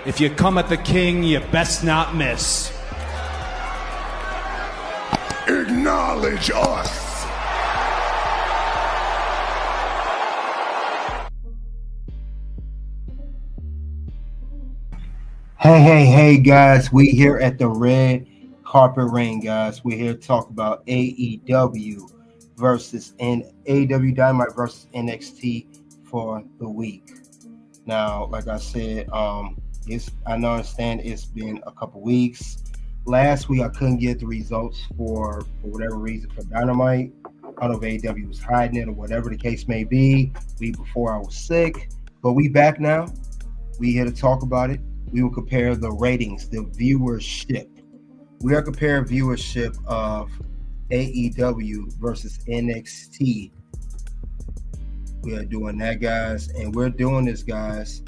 If you come at the king, you best not miss. Acknowledge us. Hey, guys. We here at the Red Carpet Ring, guys. We're here to talk about AEW versus AEW Dynamite versus NXT for the week. Now, like I said, I understand it's been a couple weeks. Last week, I couldn't get the results for whatever reason for Dynamite. I don't know if AEW was hiding it or whatever the case may be. Before I was sick, but we back now. We here to talk about it. We will compare the ratings, the viewership. We are comparing viewership of AEW versus NXT. We are doing that, guys. And we're doing this, guys.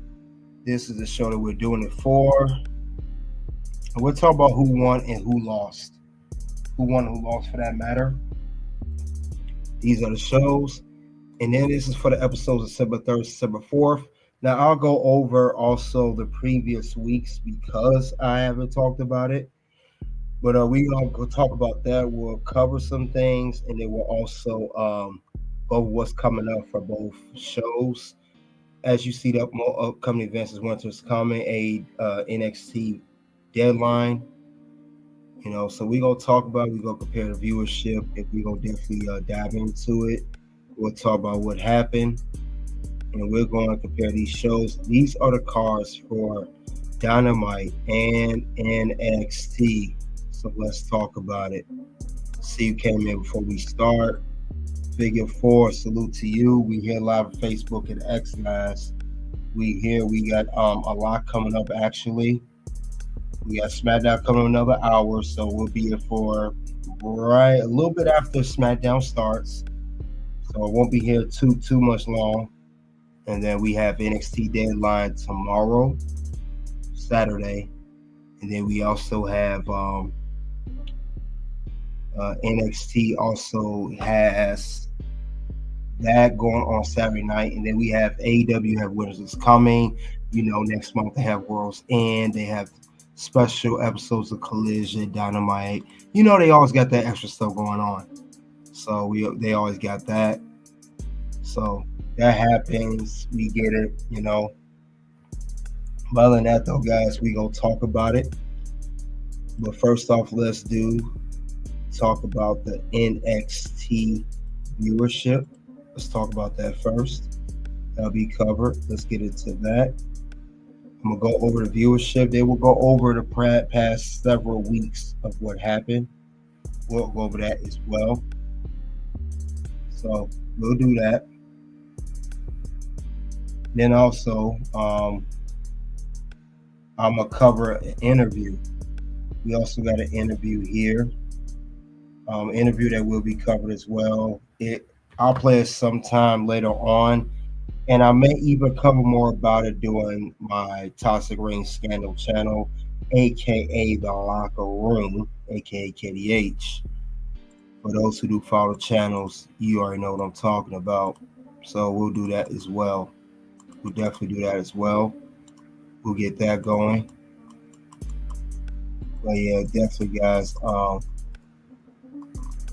This is the show that we're doing it for. And we'll talk about who won and who lost. Who won and who lost for that matter. These are the shows. And then this is for the episodes of December 3rd, December 4th. Now, I'll go over also the previous weeks because I haven't talked about it. But we're going to talk about that. We'll cover some things, and then we'll also go over what's coming up for both shows. As you see, the more upcoming events is winter's coming, NXT deadline. So we're going to talk about it. We're going to compare the viewership, and we're going to definitely dive into it. We'll talk about what happened. And we're going to compare these shows. These are the cards for Dynamite and NXT. So let's talk about it. See who came in before we start. Figure 4, salute to you. We here live on Facebook and X, guys. We got a lot coming up, actually. We got SmackDown coming in another hour, so we'll be here for a little bit after SmackDown starts. So it won't be here too much long. And then we have NXT deadline tomorrow, Saturday. And then we also have NXT also has that going on Saturday night. And then we have AEW have Winners is Coming. Next month they have World's End. They have special episodes of Collision, Dynamite. They always got that extra stuff going on. So they always got that. So that happens, we get it, But other than that, though, guys, we gonna talk about it. But first off, let's talk about the NXT viewership. Let's talk about that first. That'll be covered. Let's get into that. I'm gonna go over the viewership. They will go over the past several weeks of what happened. We'll go over that as well. So we'll do that. Then also, I'm going to cover an interview. We also got an interview here. Interview that will be covered as well. I'll play it sometime later on. And I may even cover more about it during my Toxic Ring Scandal channel, a.k.a. The Locker Room, a.k.a. KDH. For those who do follow channels, you already know what I'm talking about. So we'll do that as well. We'll definitely do that as well. We'll get that going. But yeah, definitely, guys.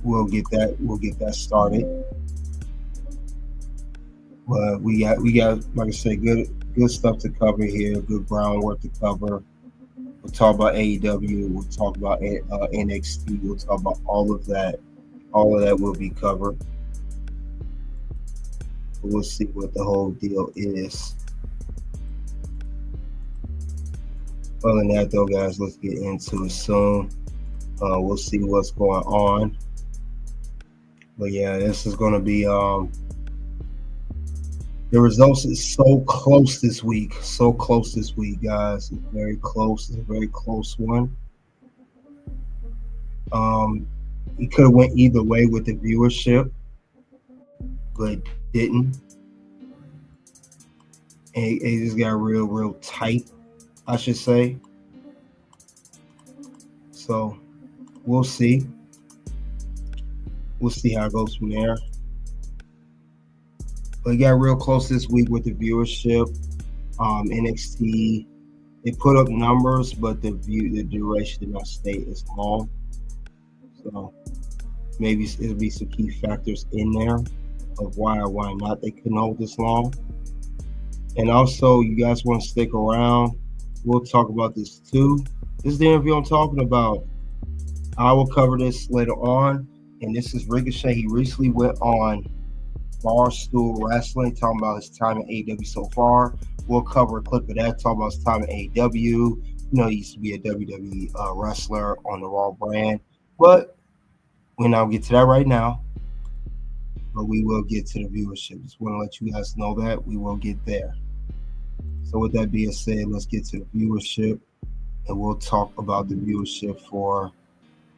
We'll get that started. But we got, like I said, good stuff to cover here. Good groundwork to cover. We'll talk about AEW. We'll talk about NXT. We'll talk about all of that. All of that will be covered. We'll see what the whole deal is. Other than that, though, guys, let's get into it soon. We'll see what's going on. But yeah, this is going to be the results is so close this week. So close this week, guys. It's very close. It's a very close one. It could have went either way with the viewership, but didn't. And it just got real tight, I should say. So we'll see. We'll see how it goes from there. But it got real close this week with the viewership. NXT They put up numbers, but the duration did not stay as long. So maybe it'll be some key factors in there of why or why not they couldn't hold this long. And also, you guys want to stick around. We'll talk about this too. This is the interview I'm talking about. I will cover this later on. And this is Ricochet. He recently went on Barstool Wrestling, talking about his time in AEW so far. We'll cover a clip of that, talking about his time in AEW. You know, he used to be a WWE wrestler on the Raw brand. But we're not going to get to that right now. But we will get to the viewership. Just want to let you guys know that we will get there. So with that being said, let's get to the viewership. And we'll talk about the viewership for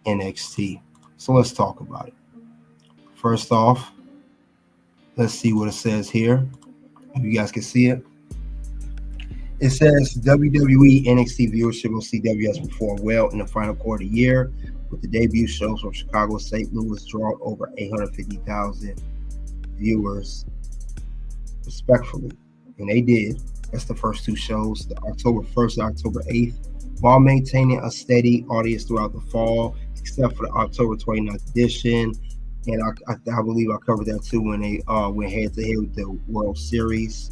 NXT. So let's talk about it. First off, let's see what it says here. If you guys can see it. It says WWE NXT viewership will see WS perform well in the final quarter of the year, with the debut shows from Chicago and St. Louis drawing over 850,000 viewers, respectfully. And they did. That's the first two shows, the October 1st and October 8th, while maintaining a steady audience throughout the fall, except for the October 29th edition. And I believe I covered that too when they went head-to-head with the World Series.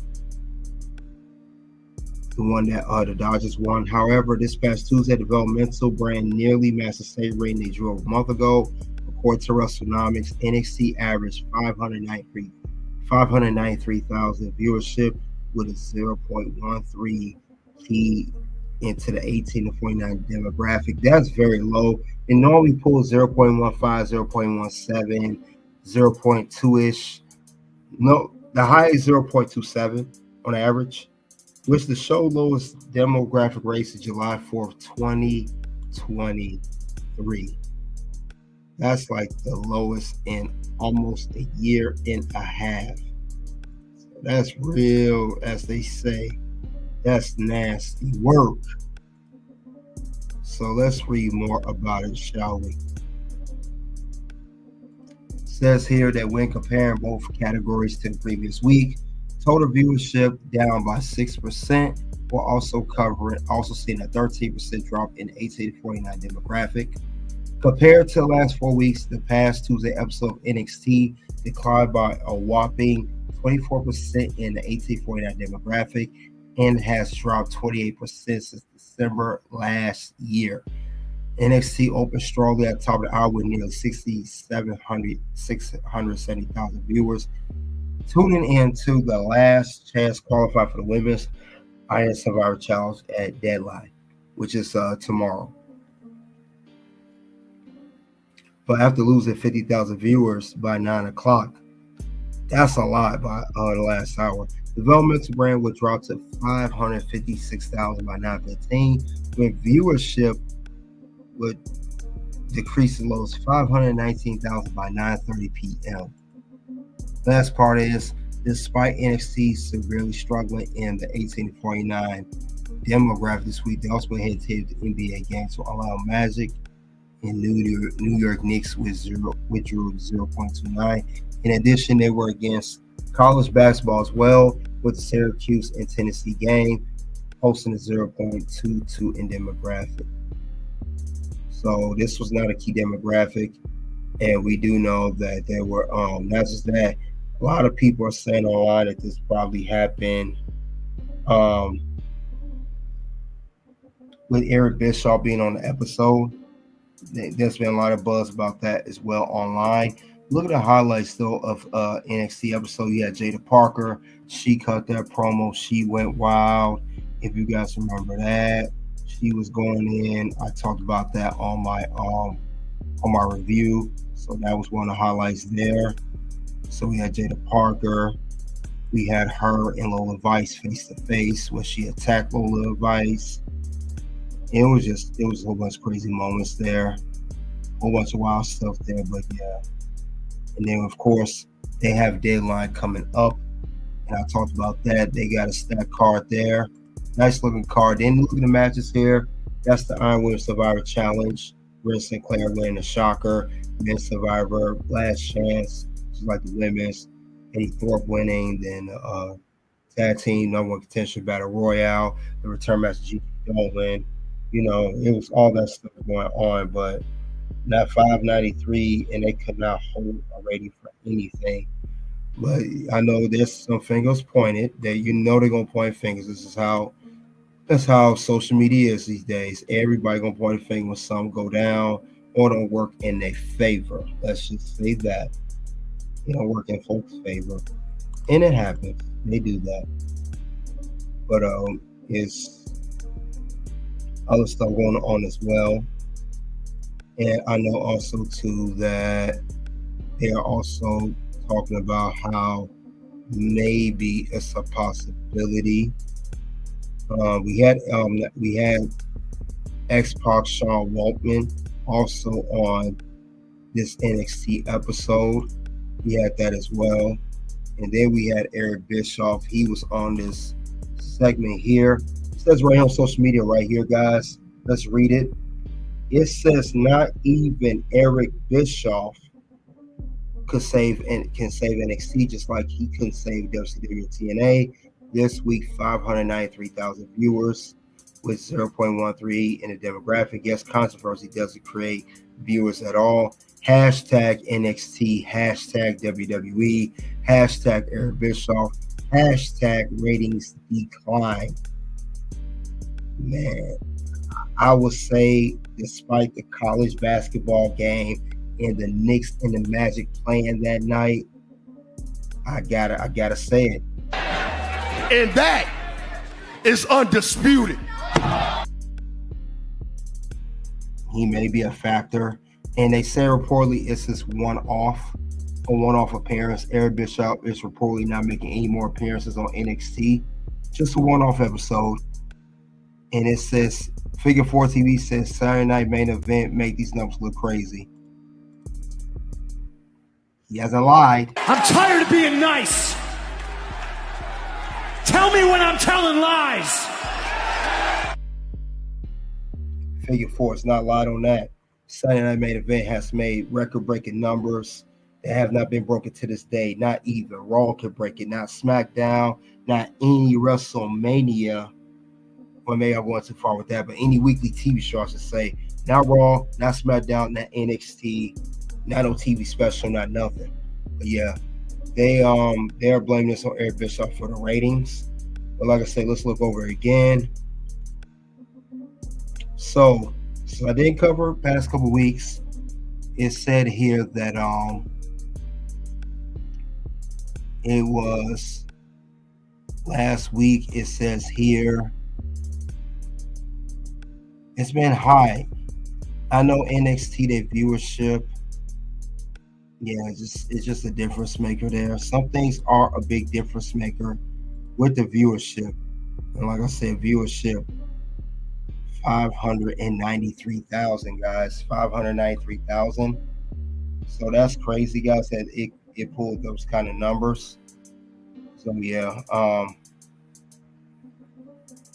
The one that the Dodgers won. However, this past Tuesday, developmental brand nearly matched the same rating they drew a month ago. According to Wrestlenomics, NXT averaged 593,000 viewership with a 0.13 key into the 18 to 49 demographic. That's very low. It normally pulls 0.15, 0.17, 0.2-ish. No, the high is 0.27 on average, which the show lowest demographic race is July 4th, 2023. That's like the lowest in almost a year and a half. So that's real, as they say. That's nasty work. So let's read more about it, shall we? It says here that when comparing both categories to the previous week, total viewership down by 6%, while also seeing a 13% drop in the 18 to 49 demographic. Compared to the last 4 weeks, the past Tuesday episode of NXT declined by a whopping 24% in the 18 to 49 demographic and has dropped 28% since December last year. NXT opened strongly at the top of the hour with nearly 670,000 viewers tuning in to the Last Chance Qualifier for the Women's Iron Survivor Challenge at Deadline, which is tomorrow. But after losing 50,000 viewers by 9 o'clock, that's a lot by the last hour. Developmental brand would drop to 556,000 by 9:15, when viewership would decrease as low as 519,000 by 9:30 p.m. Last part is, despite NXT severely struggling in the 18 to 49 demographic this week, they also went ahead to the NBA game to allow Magic and New York Knicks withdrew 0.29. In addition, they were against college basketball as well, with the Syracuse and Tennessee game posting a 0.22 in demographic. So this was not a key demographic, and we do know that there were not just that. A lot of people are saying online that this probably happened with Eric Bischoff being on the episode. There's been a lot of buzz about that as well online. Look at the highlights though of NXT episode. You had Jada Parker. She cut that promo. She went wild. If you guys remember that, she was going in. I talked about that on my review. So that was one of the highlights there. So we had Jada Parker. We had her and Lola Vice face to face when she attacked Lola Vice. It was a whole bunch of crazy moments there, a whole bunch of wild stuff there, but yeah. And then of course they have Deadline coming up, and I talked about that. They got a stack card there, nice looking card. Then look at the matches here. That's the Iron Women's Survivor Challenge. Rhea Sinclair winning the Shocker, Men's Survivor, Last Chance, just like the women's. Eddie Thorpe winning, then tag team number one contention battle royale, the return match Nolan, it was all that stuff going on, but not 593, and they could not hold a rating for anything. But I know there's some fingers pointed that they're gonna point fingers. That's how social media is these days. Everybody gonna point a finger when some go down or don't work in their favor. Let's just say that. Work in folks' favor. And it happens. They do that. But it's other stuff going on as well. And I know also too that they are also talking about how maybe it's a possibility. We had X-Pac Sean Waltman also on this NXT episode. We had that as well. And then we had Eric Bischoff. He was on this segment here. It says right on social media right here, guys. Let's read it. It says not even Eric Bischoff can save NXT, just like he couldn't save WCW TNA. This week, 593,000 viewers with 0.13 in the demographic. Yes, controversy doesn't create viewers at all. Hashtag NXT, hashtag WWE, hashtag Eric Bischoff, hashtag ratings decline. Man, I would say despite the college basketball game and the Knicks and the Magic playing that night, I gotta say it. And that is undisputed. He may be a factor. And they say reportedly it's this one-off appearance. Eric Bischoff is reportedly not making any more appearances on NXT. Just a one-off episode. And it says, Figure 4 TV says Saturday Night Main Event make these numbers look crazy. He hasn't lied. I'm tired of being nice. Tell me when I'm telling lies. Figure 4 has not lied on that. Saturday Night Main Event has made record-breaking numbers that have not been broken to this day. Not even Raw can break it. Not SmackDown. Not any WrestleMania. Well, maybe I'm going too far with that, but any weekly TV show, I should say. Not Raw, not SmackDown, not NXT, not no TV special, not nothing. But yeah, they are blaming this on Eric Bischoff for the ratings. But like I said, let's look over it again. So I didn't cover past couple weeks. It said here that it was last week. It says here it's been high. I know NXT, their viewership, it's just a difference maker there. Some things are a big difference maker with the viewership. And like I said, viewership 593,000, guys. 593,000. So that's crazy, guys, that it pulled those kind of numbers. So yeah,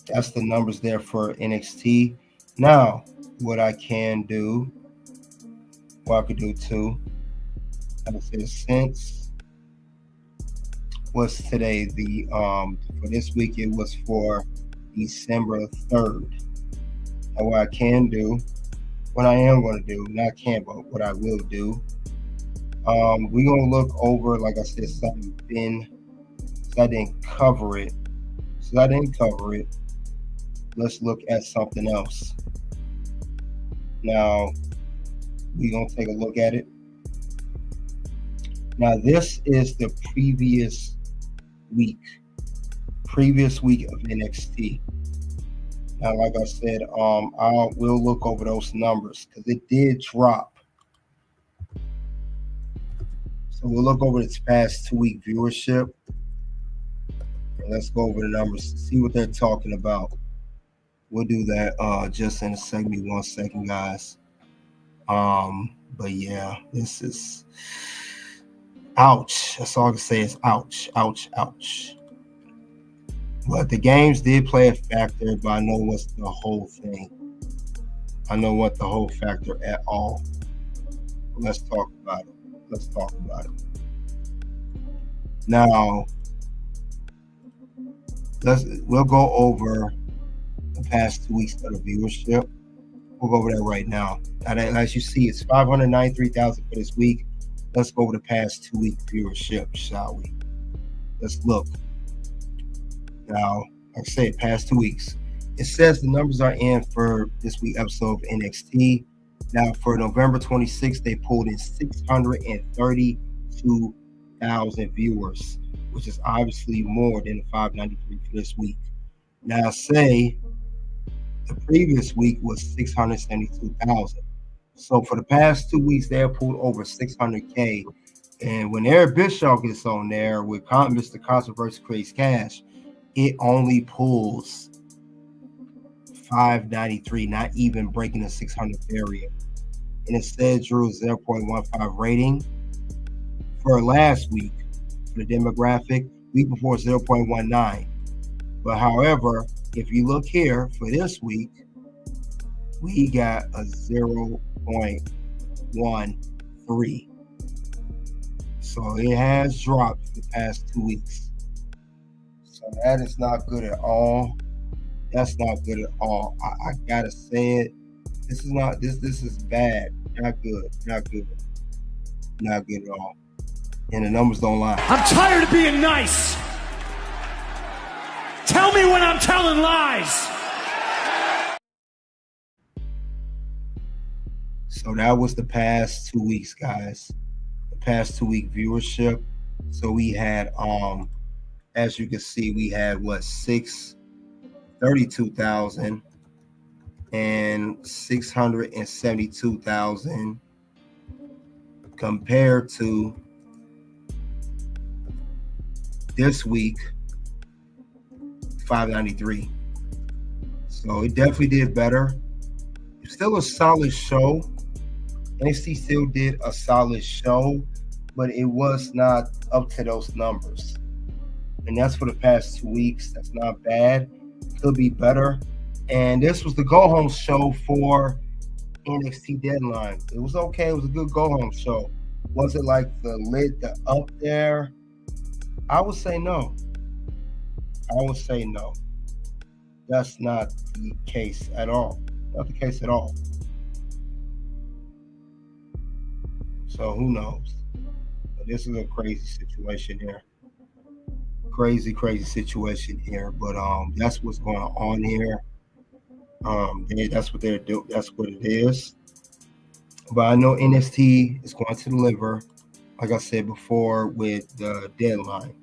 that's the numbers there for NXT. Now, what I could do too, like I said, since what's today, the for this week it was for December 3rd. And what I can do, what I am going to do, not can, but what I will do, we're going to look over, like I said, something I didn't cover it. Let's look at something else. Now, we're going to take a look at it. Now, this is the previous week of NXT. Now, like I said, we'll look over those numbers because it did drop. So we'll look over this past 2-week viewership. And let's go over the numbers to see what they're talking about. We'll do that just in a second. Give me 1 second, guys. But yeah, this is ouch. That's all I can say is ouch, ouch, ouch. But the games did play a factor, but I know what's the whole thing. I know what the whole factor at all. Let's talk about it. Now, we'll go over the past 2 weeks of the viewership. We'll go over that right now. And as you see, it's 593,000 for this week. Let's go over the past 2 week viewership, shall we? Let's look. Now, like I said, past 2 weeks. It says the numbers are in for this week episode of NXT. Now, for November 26th, they pulled in 632,000 viewers, which is obviously more than the 593 for this week. Now, say the previous week was 672,000. So for the past 2 weeks, they have pulled over 600K. And when Eric Bischoff gets on there with Mr. Controversy Creates Cash, it only pulls 593, not even breaking the 600 barrier. And it said drew 0.15 rating for last week for the demographic. Week before 0.19. But however, if you look here for this week, we got a 0.13. So it has dropped the past 2 weeks. So that is not good at all. That's not good at all. I gotta say it. This is not this is bad. Not good. Not good. Not good at all. And the numbers don't lie. I'm tired of being nice. Tell me when I'm telling lies. So that was the past 2 weeks, guys. The past 2 week viewership. So we had as you can see, we had 632,000 and 672,000 compared to this week 593. So it definitely did better. It's still a solid show. NXT still did a solid show, but it was not up to those numbers. And that's for the past 2 weeks. That's not bad. Could be better. And this was the go-home show for NXT Deadline. It was okay. It was a good go-home show. Was it like the up there? I would say no. I would say no. That's not the case at all. Not the case at all. So who knows? But this is a crazy situation here. Crazy situation here. But that's what's going on here. That's what they're doing. That's what it is. But I know NXT is going to deliver, like I said before, with the Deadline.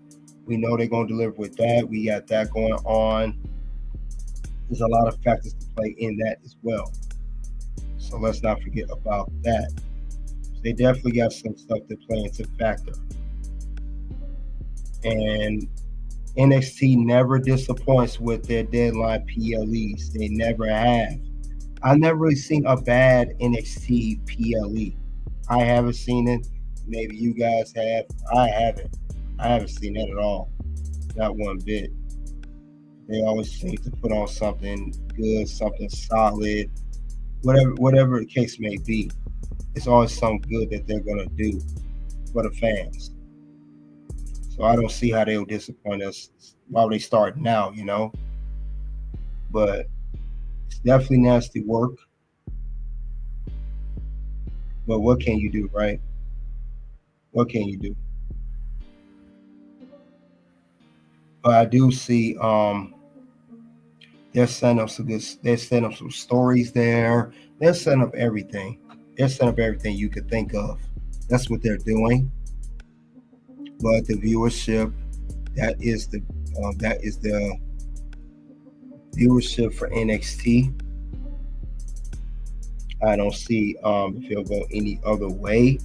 We know they're going to deliver with that. We got that going on. There's a lot of factors to play in that as well. So let's not forget about that. They definitely got some stuff to play into factor. And NXT never disappoints with their Deadline PLEs. They never have. I've never really seen a bad NXT PLE. I haven't seen it. Maybe you guys have. I haven't. I haven't seen that at all. Not one bit. They always seem to put on something good, something solid, whatever the case may be. It's always something good that they're gonna do for the fans. So I don't see how they'll disappoint us. Why would they start now, you know? But it's definitely nasty work. But what can you do, right? What can you do? But I do see they're setting up some good. They're setting up some stories there. They're setting up everything. They're setting up everything you could think of. That's what they're doing. But the viewership, that is the viewership for NXT. I don't see if it'll go any other way.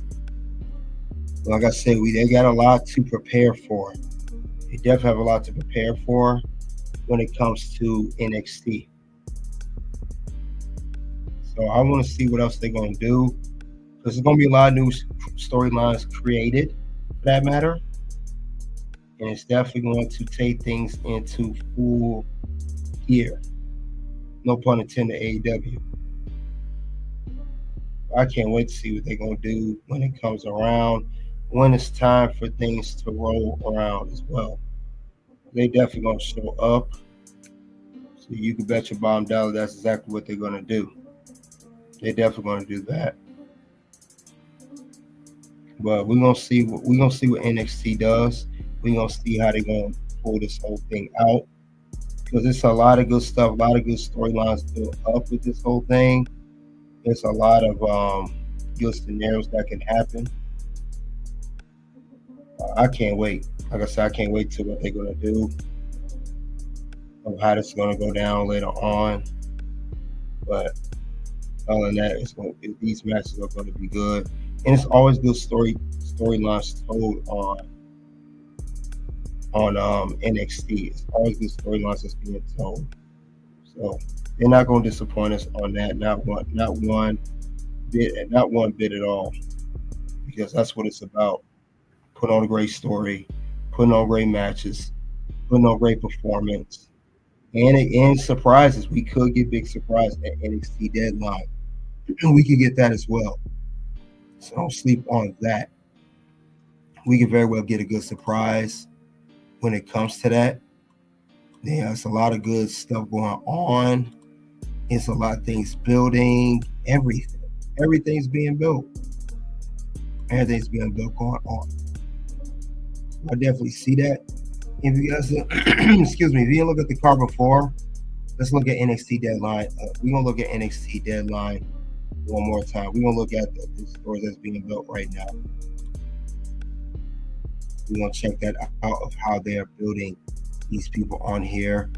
Like I said, they got a lot to prepare for. They definitely have a lot to prepare for when it comes to NXT. So I want to see what else they're going to do, because there's going to be a lot of new storylines created, for that matter. And it's definitely going to take things into full gear. No pun intended, AEW. I can't wait to see what they're going to do when it comes around, when it's time for things to roll around as well. They definitely going to show up. So you can bet your bottom dollar that's exactly what they're going to do. They're definitely going to do that. But we're gonna see what NXT does. We're gonna see how they're gonna pull this whole thing out. Because it's a lot of good stuff, a lot of good storylines built up with this whole thing. There's a lot of good scenarios that can happen. I can't wait. Like I said, I can't wait to what they're gonna do, of how this is gonna go down later on. But other than that, these matches are gonna be good, and it's always good storylines told on NXT. It's always good storylines that's being told. So they're not gonna disappoint us on that. Not one bit at all. Because that's what it's about. Put on a great story, putting on great matches, putting on great performance, and surprises. We could get big surprise at NXT Deadline. We could get that as well. So don't sleep on that. We could very well get a good surprise when it comes to that. Yeah, it's a lot of good stuff going on. It's a lot of things building. Everything's being built. Everything's being built going on. I definitely see that. If you guys, excuse me, if you look at the card before, let's look at NXT Deadline. We're gonna look at NXT Deadline one more time. We're gonna look at the story that's being built right now. We're gonna check that out of how they are building these people on here,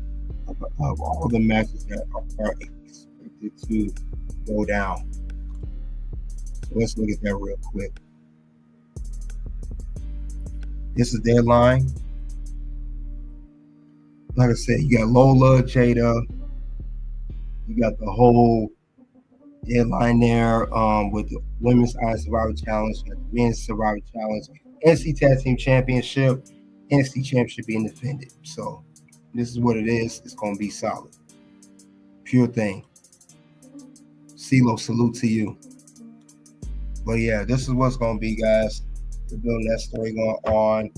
of all the matches that are expected to go down. So let's look at that real quick. This is Deadline. Like I said, you got Lola, Jada. You got the whole Deadline there with the Women's Iron Survivor Challenge, you got the Men's Survivor Challenge, NXT Tag Team Championship, NXT Championship being defended. So this is what it is. It's going to be solid. Pure thing. CeeLo, salute to you. But yeah, this is what's going to be, guys. We're building that story going on.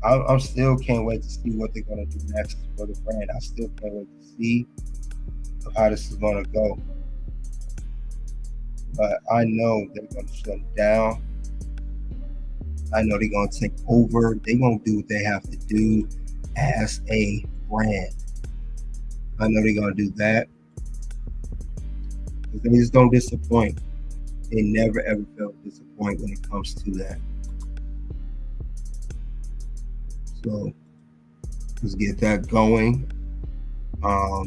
I'm still can't wait to see what they're going to do next for the brand. I still can't wait to see how this is going to go. But I know they're going to shut it down. I know they're going to take over. They're going to do what they have to do as a brand. I know they're going to do that. Because they just don't disappoint. They never, ever felt disappoint when it comes to that. So let's get that going. I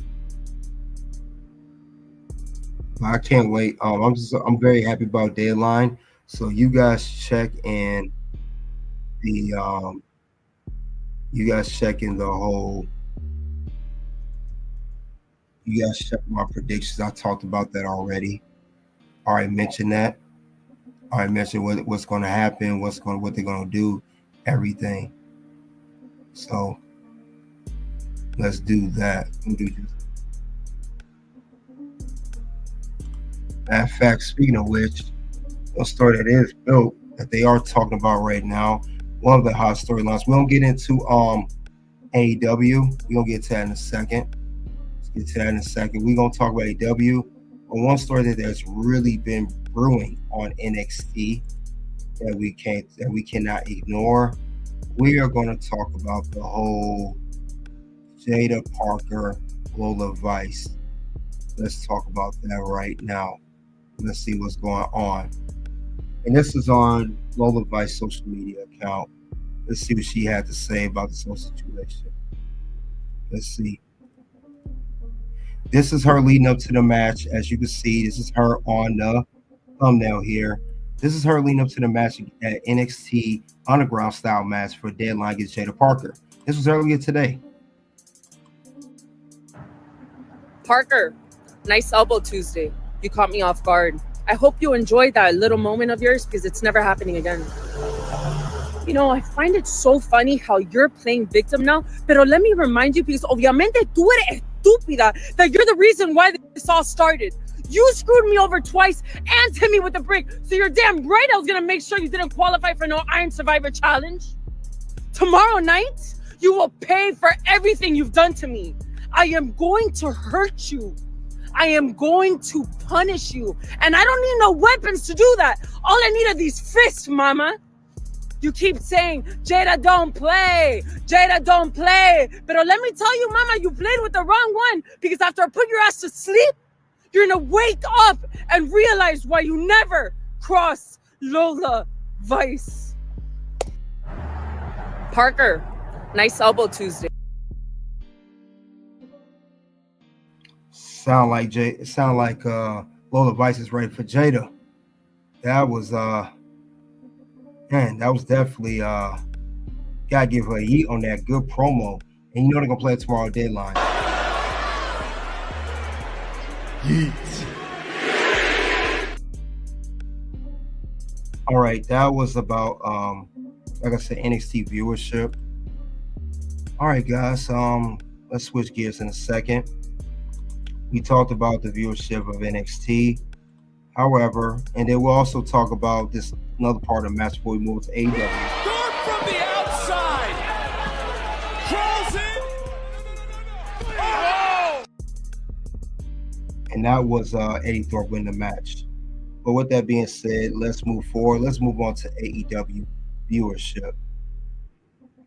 can't wait. I'm very happy about Deadline. So you guys check in the you guys check my predictions. I talked about that already. I already mentioned that. I already mentioned what's going to happen, what they're going to do, everything. So let's do that. Matter of fact, speaking of which, a story that is built that they are talking about right now, one of the hot storylines. We don't get into AEW. We're gonna get to that in a second. Let's get to that in a second. We're gonna talk about AEW. But one story that's really been brewing on NXT that we cannot ignore. We are going to talk about the whole Jada Parker, Lola Vice. Let's talk about that right now. Let's see what's going on. And this is on Lola Vice's social media account. Let's see what she had to say about this whole situation. Let's see. This is her leading up to the match. As you can see, this is her on the thumbnail here. This is her leading up to the match at NXT Underground style match for Deadline against Jada Parker. This was earlier today. Parker, nice elbow Tuesday. You caught me off guard. I hope you enjoyed that little moment of yours because it's never happening again. You know, I find it so funny how you're playing victim now, pero let me remind you, because obviamente tú eres estúpida, that you're the reason why this all started. You screwed me over twice and hit me with a brick, so you're damn right I was going to make sure you didn't qualify for no Iron Survivor Challenge. Tomorrow night, you will pay for everything you've done to me. I am going to hurt you. I am going to punish you. And I don't need no weapons to do that. All I need are these fists, mama. You keep saying, Jada don't play. Jada don't play. But let me tell you, mama, you played with the wrong one. Because after I put your ass to sleep, you're going to wake up and realize why you never crossed Lola Vice. Parker, nice elbow Tuesday. Sound like Lola Vice is ready for Jada. That was definitely gotta give her a yeet on that good promo. And you know they're gonna play it tomorrow deadline. Yeet. All right, that was about like I said, NXT viewership. All right, guys, let's switch gears in a second. We talked about the viewership of NXT. However, and then we'll also talk about this another part of the match before we move to AEW. Start from the outside. Crawls in. Oh! And that was Eddie Thorpe winning the match. But with that being said, let's move forward. Let's move on to AEW viewership.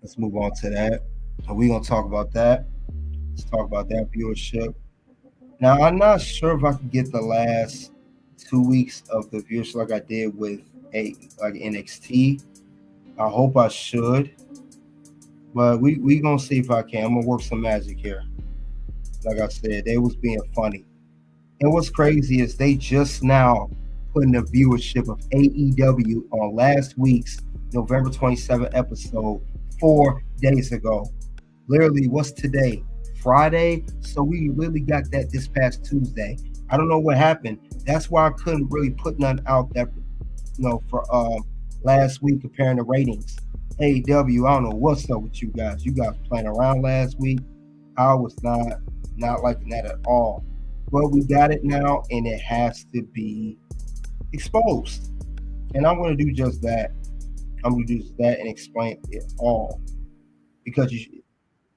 Let's move on to that. And we're going to talk about that. Let's talk about that viewership. Now, I'm not sure if I can get the last 2 weeks of the viewership like I did with NXT. I hope I should. But we going to see if I can. I'm going to work some magic here. Like I said, they was being funny. And what's crazy is they just now putting the viewership of AEW on last week's November 27th episode 4 days ago. Literally, what's today? Friday? So we really got that this past Tuesday. I don't know what happened. That's why I couldn't really put none out that, for last week comparing the ratings. AEW, I don't know what's up with you guys. You guys playing around last week. I was not liking that at all. But we got it now, and it has to be exposed. And I'm going to do just that. I'm going to do just that and explain it all.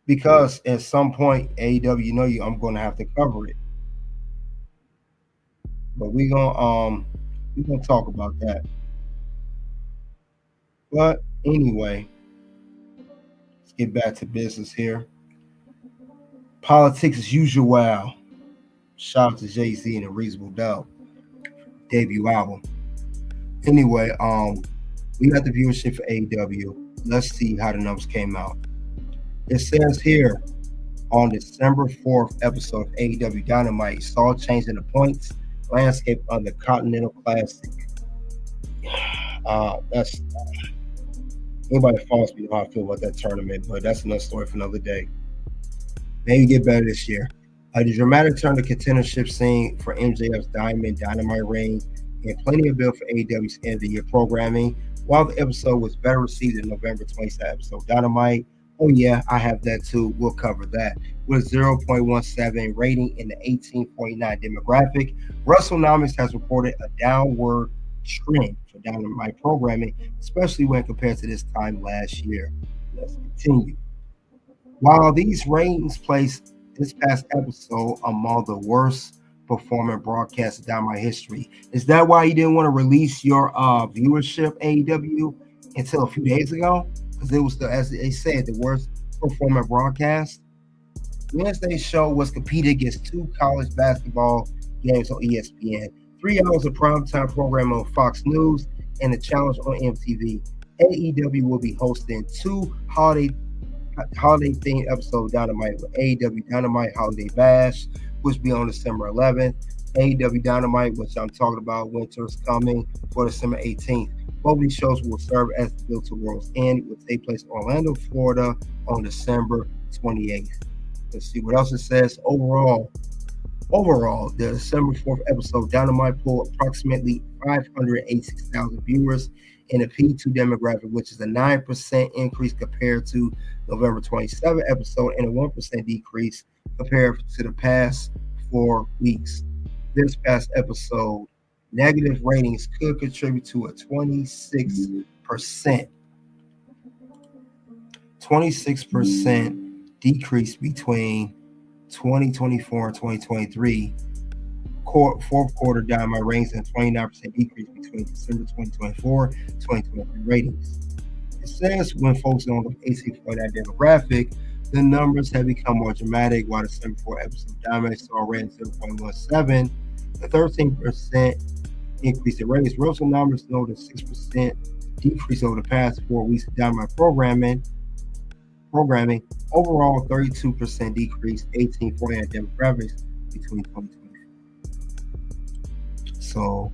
Because at some point, AEW, I'm going to have to cover it. But we're gonna talk about that. But anyway, let's get back to business here. Politics as usual. Shout out to Jay-Z and A Reasonable Doubt debut album. Anyway, we got the viewership for AEW. Let's see how the numbers came out. It says here on December 4th episode of AEW Dynamite, saw change in the points landscape on the Continental Classic. That's anybody that follows me know how I feel about that tournament, but that's another story for another day. Maybe get better this year. The dramatic turn to contendership scene for MJF's Dynamite reign and plenty of build for AEW's end of the year programming. While the episode was better received than November 27th episode Dynamite. Oh yeah, I have that too. We'll cover that. With 0.17 rating in the 18.9 demographic, Wrestlenomics has reported a downward trend for Dynamite programming, especially when compared to this time last year. Let's continue. While these ratings place this past episode among the worst performing broadcasts in Dynamite history, is that why you didn't want to release your viewership AEW until a few days ago? Because it was, as they said, the worst performing broadcast. Wednesday's show was competed against 2 college basketball games on ESPN, 3 hours of primetime programming on Fox News, and a challenge on MTV. AEW will be hosting 2 holiday-themed episodes of Dynamite with AEW Dynamite Holiday Bash, which will be on December 11th. AEW Dynamite, which I'm talking about, Winter's Coming, for December 18th. Both of these shows will serve as the build to World's End, which take place in Orlando, Florida on December 28th. Let's see what else it says. Overall, the December 4th episode, Dynamite pulled approximately 586,000 viewers in the P2 demographic, which is a 9% increase compared to November 27th episode and a 1% decrease compared to the past 4 weeks. This past episode, negative ratings could contribute to a 26% decrease between 2024 and 2023 fourth quarter Dynamite ratings and 29% decrease between December 2024 and 2023 ratings. It says when focusing on the 1849 demographic, the numbers have become more dramatic. While the 74 episode Dynamite saw a rating 0.17, the 13% increase in ratings. Wrestlenomics noted a 6% decrease over the past 4 weeks of Dynamite programming. Overall, 32% decrease, 1849 demographics between 2020. So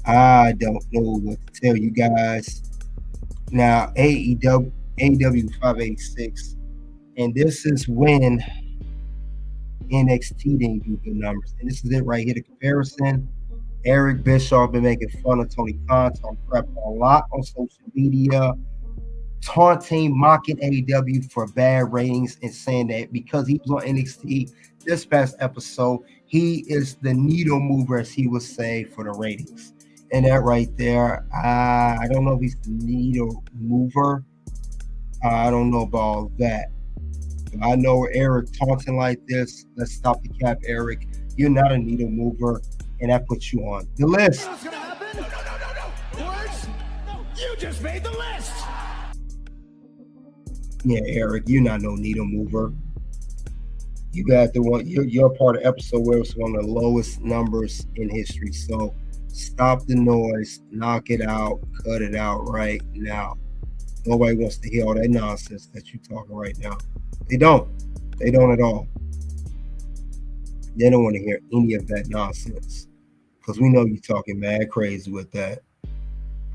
I don't know what to tell you guys. Now AEW 586, and this is when NXT didn't do good numbers. And this is it right here, the comparison. Eric Bischoff been making fun of Tony Khan, talking crap a lot on social media, taunting, mocking AEW for bad ratings, and saying that because he was on NXT this past episode, he is the needle mover, as he would say, for the ratings. And that right there, I don't know if he's the needle mover. I don't know about all that. I know Eric taunting like this. Let's stop the cap, Eric. You're not a needle mover, and that puts you on the list. What's gonna happen? No. Words? No. You just made the list. Yeah, Eric, you're not no needle mover. You got the one. You're part of the episode where it's one of the lowest numbers in history. So stop the noise, knock it out, cut it out right now. Nobody wants to hear all that nonsense that you're talking right now. They don't. They don't at all. They don't want to hear any of that nonsense because we know you're talking mad crazy with that.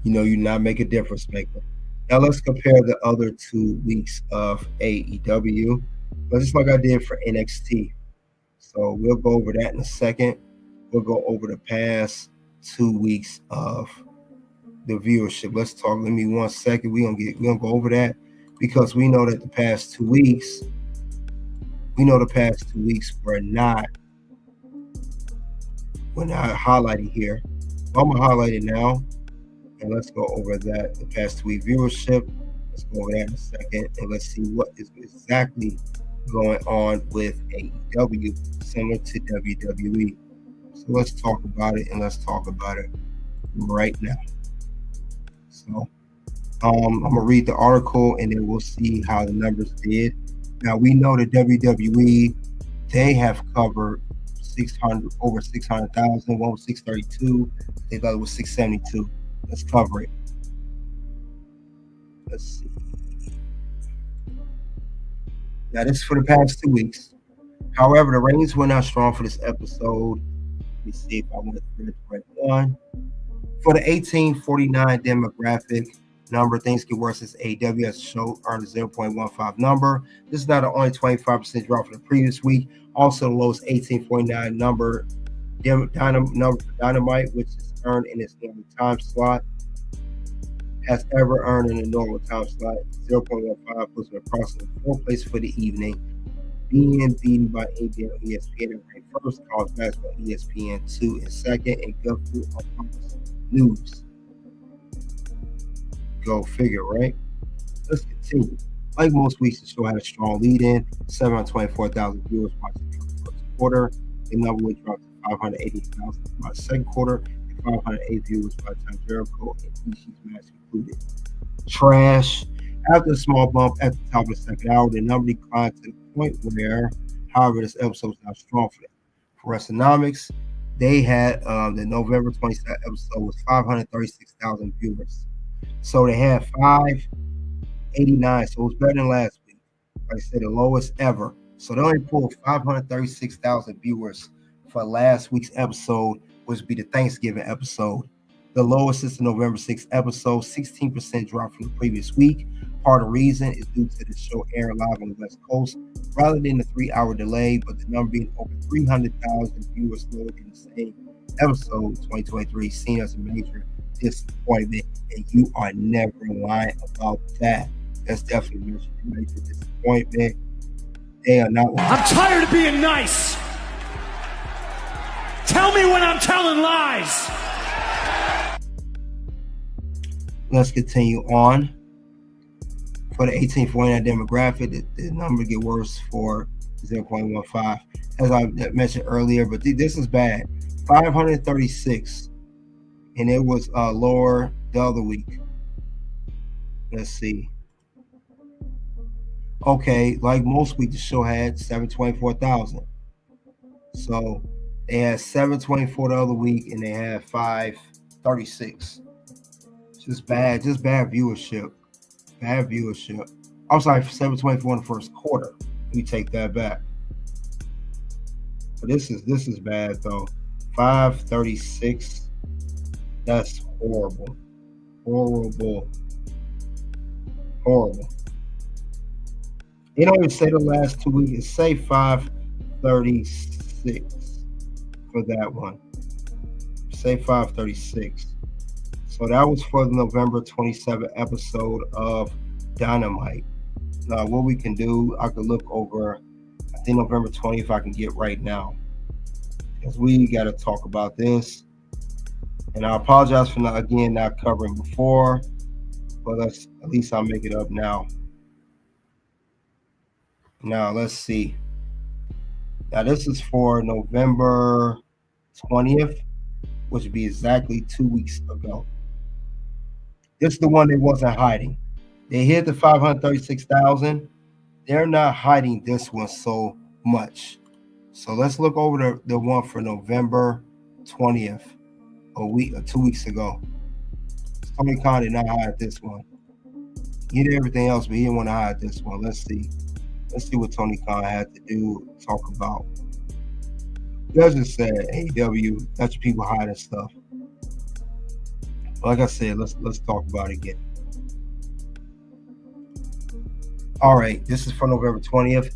You know you're not making a difference maker. Now let's compare the other 2 weeks of AEW. But just like I did for NXT. So we'll go over that in a second. We'll go over the past 2 weeks of the viewership. Let's talk. Let me 1 second. We're gonna go over that because we know that the past 2 weeks, were not highlighted here. I'm gonna highlight it now, and let's go over that. The past 2 week viewership. Let's go over that in a second, and let's see what is exactly going on with AEW, similar to WWE. So let's talk about it, and let's talk about it right now. So I'm gonna read the article, and then we'll see how the numbers did. Now we know that WWE, they have covered over 600,000. One was 632. They thought it was 672. Let's cover it. Let's see. Now this is for the past 2 weeks. However, the ratings were not strong for this episode. Let me see if I want to put the right one. For the 1849 demographic number, things get worse as AEW has show earned a 0.15 number. This is not an only 25% drop from the previous week. Also, the lowest 1849 number for Dynamite, which is earned in its normal time slot, has ever earned in a normal time slot. 0.15 puts an approximately 4th place for the evening, being beaten by ABN on ESPN in first, College Basketball ESPN 2 in second, and Gulfport on Fox News. Go figure, right? Let's continue. Like most weeks, the show had a strong lead-in. 724,000 viewers watching the first quarter. The number would drop to 580,000 by the second quarter, and 508 viewers by the time Jericho and Ishii's match concluded. Trash. After a small bump at the top of the second hour, the number declined to the point where, however, this episode is not strong for them. For Wrestlenomics, they had the November 22nd episode was 536,000 viewers. So they had 589, so it was better than last week. Like I said, the lowest ever. So they only pulled 536,000 viewers for last week's episode, which would be the Thanksgiving episode. The lowest is the November 6th episode, 16% drop from the previous week. Part of the reason is due to the show airing live on the West Coast rather than the 3-hour delay, but the number being over 300,000 viewers lower than the same episode 2023, seen as a major disappointment, and you are never lying about that. That's definitely a major disappointment. They are not lying. I'm tired of being nice. Tell me when I'm telling lies. Let's continue on. For the 1849 demographic, the number get worse for 0.15, as I mentioned earlier. But this is bad. 536, and it was lower the other week. Let's see. Okay, like most weeks, the show had 724,000. So they had 724 the other week, and they had 536. Just bad viewership. Bad viewership. I'm sorry, 724 in the first quarter. Let me take that back. But this is bad though. 536. That's horrible. Horrible. They don't even say the last 2 weeks. It say 536 for that one. Say 536. So that was for the November 27th episode of Dynamite. Now, what we can do, I could look over, I think November 20th I can get right now. Because we got to talk about this. And I apologize for not covering before. But at least I'll make it up now. Now, let's see. Now, this is for November 20th, which would be exactly 2 weeks ago. This is the one they wasn't hiding. They hit the 536,000. They're not hiding this one so much. So let's look over the one for November 20th, a week or 2 weeks ago. Tony Khan did not hide this one. He did everything else, but he didn't want to hide this one. Let's see. Let's see what Tony Khan had to do, talk about. That's just said AEW, that's people hiding stuff. Like I said, let's talk about it again. All right, this is for November 20th.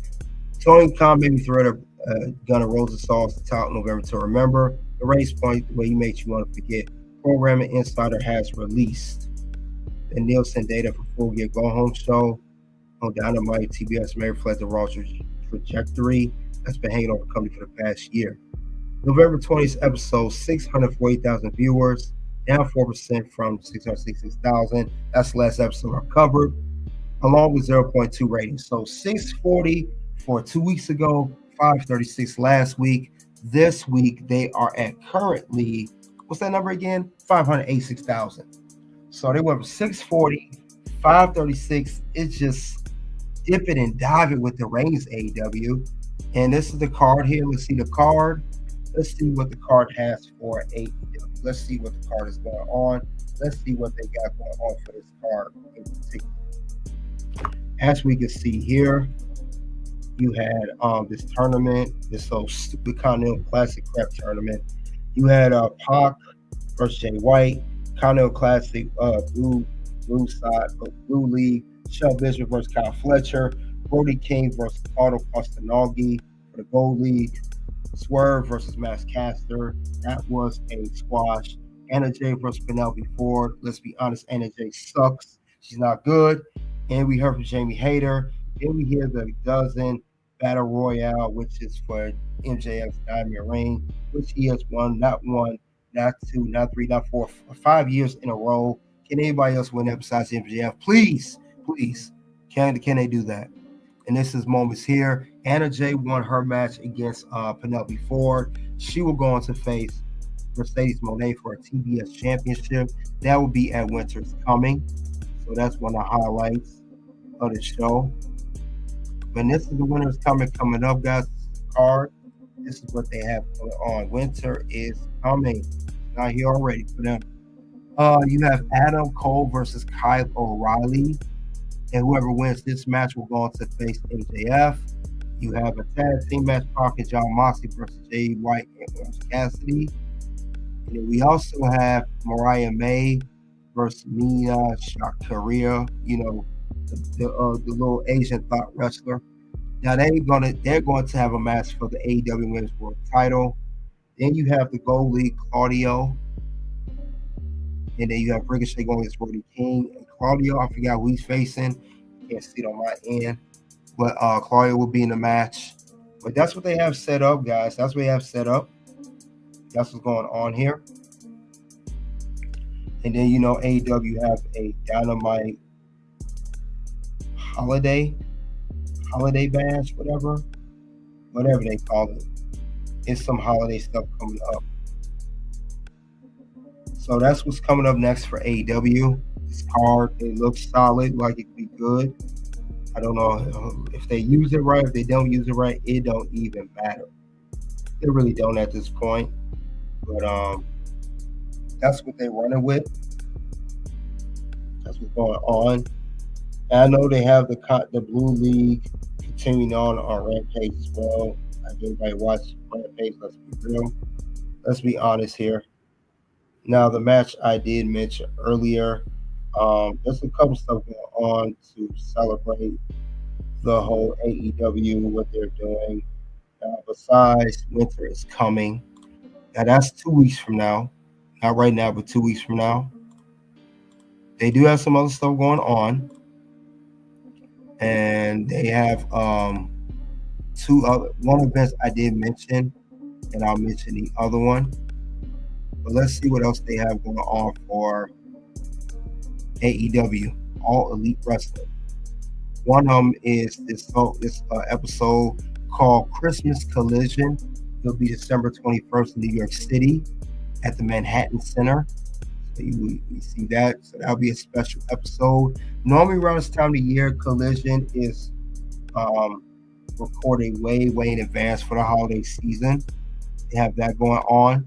Tony Khan made me thread a Gun N' Roses songs to tout November to remember. The race point where he makes you want to forget. Programming Insider has released the Nielsen data for Full Gear Go Home show on Dynamite. TBS may reflect the Raw trajectory that's been hanging over the company for the past year. November 20th episode, 640,000 viewers, down 4% from 666,000. That's the last episode I covered, along with 0.2 ratings. So 640 for 2 weeks ago, 536 last week. This week they are at currently, what's that number again? 586,000. So they went from 640, 536. It's just dipping and diving with the ratings, AEW. And this is the card here. Let's see the card. Let's see what the card has for AEW. Let's see what the card is going on. Let's see what they got going on for this card in particular. As we can see here, you had this tournament, this so stupid Continental Classic crap tournament. You had Pac versus Jay White, Continental Classic, Blue League, Shell Bishop versus Kyle Fletcher, Brody King versus Otto Kostanagi for the Gold League, Swerve versus Max Caster. That was a squash. Anna Jay versus Penelope Ford. Let's be honest, Anna Jay sucks. She's not good. And we heard from Jamie Hayter. Then we hear the dozen Battle Royale, which is for MJF's Diamond Ring, which he has won, not 1, not 2, not 3, not 4, 5 years in a row. Can anybody else win that besides MJF? Please. Can they do that? And this is moments here. Anna Jay won her match against Penelope Ford. She will go on to face Mercedes Moné for a TBS championship. That will be at Winter's Coming. So that's one of the highlights of the show. When this is the Winter's coming up, guys. Card. This is what they have going on. Winter is coming. Not here already for them. You have Adam Cole versus Kyle O'Reilly. And whoever wins this match will go on to face MJF. You have a tag team match, Pac and John Moxley versus Jay White and Orange Cassidy. And then we also have Mariah May versus Mina Shakaria, the little Asian thought wrestler. Now they're going to have a match for the AEW Women's World Title. Then you have the Gold League Claudio. And then you have Ricochet going against Brody King. And Claudio, I forgot who he's facing. Can't see it on my end. But Claudio will be in the match. But that's what they have set up, guys. That's what they have set up. That's what's going on here. And then, AEW have a Dynamite holiday bash, whatever. whatever they call it. It's some holiday stuff coming up. So that's what's coming up next for AEW. This card, it looks solid, like it could be good. I don't know if they use it right. If they don't use it right, it don't even matter. They really don't at this point. But that's what they're running with. That's what's going on. And I know they have the Blue League continuing on Rampage as well. Like everybody watch Rampage. Let's be real. Let's be honest here. Now the match I did mention earlier. There's a couple stuff going on to celebrate the whole AEW, what they're doing. Besides, winter is coming. Now that's 2 weeks from now. Not right now, but 2 weeks from now. They do have some other stuff going on. And they have one event I did mention, and I'll mention the other one. But let's see what else they have going on for AEW, All Elite Wrestling. One of them is this episode called Christmas Collision. It'll be December 21st in New York City at the Manhattan Center. So you see that. So that'll be a special episode. Normally around this time of the year, Collision is recording way in advance for the holiday season. They have that going on.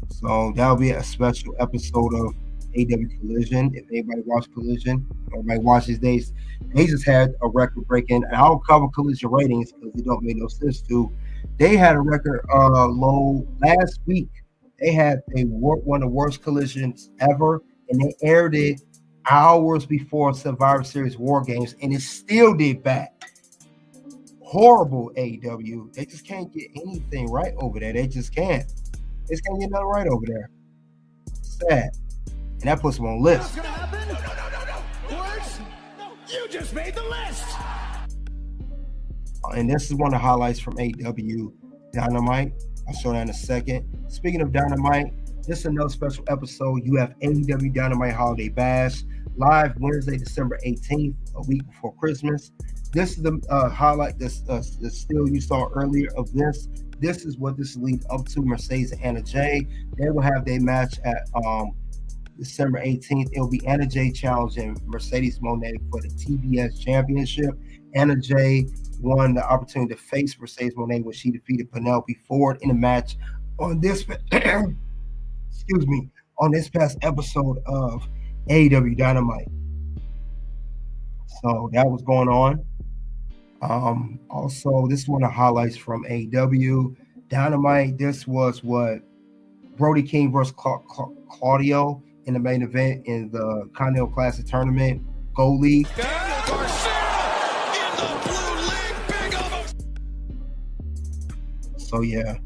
So that'll be a special episode of AEW Collision. If anybody watched Collision, or anybody watches these, they just had a record breaking. And I don't cover Collision ratings because it don't make no sense to. They had a record low last week. They had one of the worst collisions ever, and they aired it hours before Survivor Series War Games, and it still did bad. Horrible AEW. They just can't get anything right over there. They just can't. They just can't get nothing right over there. Sad. And that puts them on list. What's gonna happen? No. Words? No. You just made the list. And this is one of the highlights from AEW Dynamite. I'll show that in a second. Speaking of Dynamite, this is another special episode. You have AEW Dynamite Holiday Bash live Wednesday, December 18th, a week before Christmas. This is the highlight, the still you saw earlier of this. This is what this leads up to. Mercedes and Anna Jay. They will have their match at December 18th. It'll be Anna Jay challenging Mercedes Moné for the TBS Championship. Anna Jay won the opportunity to face Mercedes Moné when she defeated Penelope Ford in a match on this on this past episode of AEW Dynamite. So that was going on. Also, this is one of the highlights from AEW Dynamite. This was what Brody King versus Claudio in the main event in the Continental Classic Tournament Gold League. So yeah,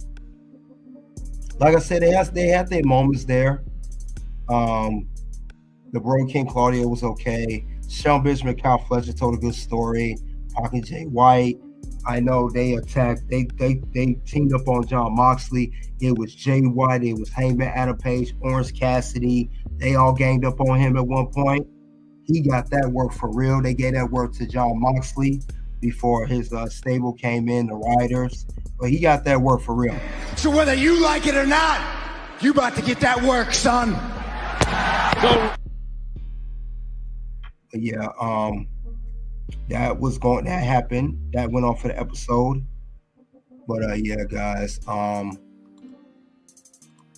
like I said, they had their moments there. The Brody King Claudio was okay. Sean Benjamin, Kyle Fletcher told a good story. Pac and Jay White. I know they attacked. They teamed up on John Moxley. It was Jay White. It was Hangman Adam Page, Orange Cassidy. They all ganged up on him at one point. He got that work for real. They gave that work to John Moxley before his stable came in, the Riders. But he got that work for real. So whether you like it or not, you about to get that work, son. But yeah, that happened. That went on for the episode. But yeah, guys.